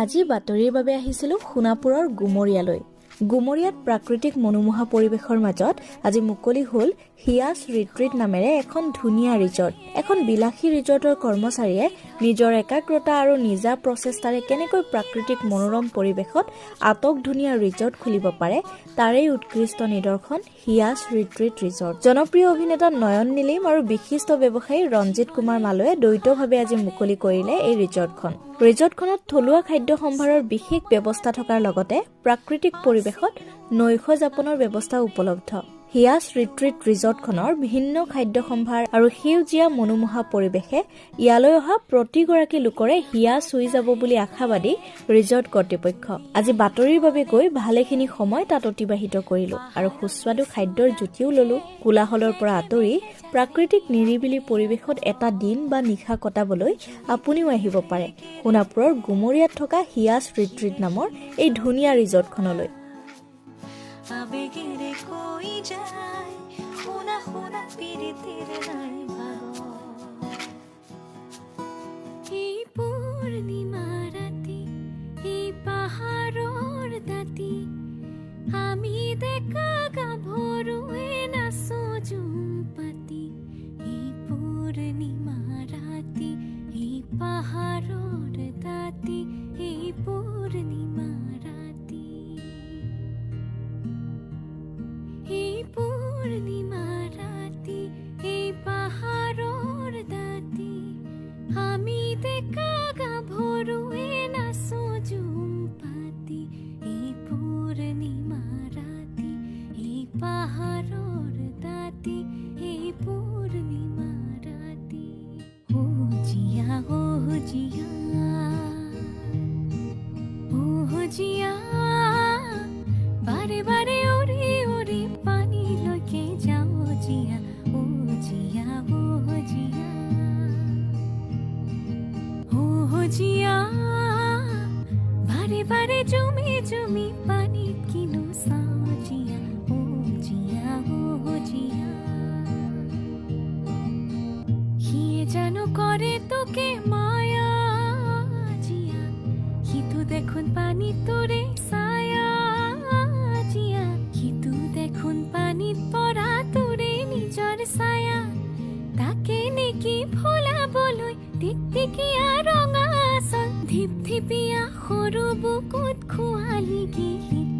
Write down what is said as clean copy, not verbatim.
আজি বাতৰিৰ বাবে আহিছিলো সোণাপুৰৰ গুমৰিয়ালৈ। গুমৰিয়াত প্ৰাকৃতিক মনোমোহা পৰিৱেশৰ মাজত আজি মুকলি হ'ল হিয়াছ ৰিট্ৰিট নামেৰে এখন ধুনীয়া ৰিজৰ্ট। এখন বিলাসী ৰিজৰ্টৰ কৰ্মচাৰীয়ে নিজৰ একাগ্ৰতা আৰু নিজা প্ৰচেষ্টাৰে কেনেকৈ প্ৰাকৃতিক মনোৰম পৰিৱেশত আটক ধুনীয়া ৰিজৰ্ট খুলিব পাৰে তাৰেই উৎকৃষ্ট নিদৰ্শন হিয়াছ ৰিট্ৰিট ৰিজৰ্ট। জনপ্ৰিয় অভিনেতা নয়ন নীলিম আৰু বিশিষ্ট ব্যৱসায়ী ৰঞ্জিত কুমাৰ মালয়ে দ্বৈতভাৱে আজি মুকলি কৰিলে এই ৰিজৰ্টখন। ৰিজৰ্টখনত থলুৱা খাদ্য সম্ভাৰৰ বিশেষ ব্যৱস্থা থকাৰ লগতে প্ৰাকৃতিক পৰিৱেশত নৈশ যাপনৰ ব্যৱস্থা উপলব্ধ। হিয়াছ ৰিট্ৰিট ৰিজৰ্টখনৰ ভিন্ন খাদ্য সম্ভাৰ আৰু সেউজীয়া মনোমোহা পৰিৱেশে ইয়ালৈ অহা প্ৰতিগৰাকী লোকৰে হিয়া চুই যাব বুলি আশাবাদী ৰিজৰ্ট কৰ্তৃপক্ষ। আজি বাতৰিৰ বাবে গৈ ভালেখিনি সময় তাত অতিবাহিত কৰিলো আৰু সুস্বাদু খাদ্যৰ জুতিও ললো। কোলাহলৰ পৰা আঁতৰি প্ৰাকৃতিক নিৰিবিলি পৰিৱেশত এটা দিন বা নিশা কটাবলৈ আপুনিও আহিব পাৰে সোণাপুৰৰ গুমৰিয়াত থকা হিয়াছ ৰিট্ৰিট নামৰ এই ধুনীয়া ৰিজৰ্টখনলৈ। আবেগেরে কই যায় শুনা শুনা পিরিতির নাই ভাগো এই পূর্ণিমা রাতি এই পাহাড়র দাতি আমি দেখা গাভরুয়ে নাচো জুমপাতি এই পূর্ণিমা রাতি এই পাহাড়র দাতি এই পূর্ণিমা রাতি এই পূর্ণিমা রাতি এই পাহাড়র দাতি আমি দেখা গাভরুয়ে নাচো জুমপাতি এই পূর্ণিমা রাতি এই পাহাড়র দাতি এই পূর্ণিমা রাতি ও জিয়া ও জিয়া ও জিয়া বারে বারে ওরে ওরে পানি লকে যাও জিয়া ও জিয়া ও জিয়া ও জিয়া বারে বারে জমি জমি পানি কিনো সাও জিয়া ও জিয়া ও জিয়া হিয়ে জানো করে তোকে মায়া জিয়া হিতু দেখুন পানি তোরে সায়া জিয়া হিতু দেখুন পানিত পরা তোরে নিজৰ ছায়া তাকে নেকি ভোলাবলৈ টিকটিকিয়া ৰঙা আচল ধিপ ধিপিয়া সৰু বুকুত খোৱালি গিলিত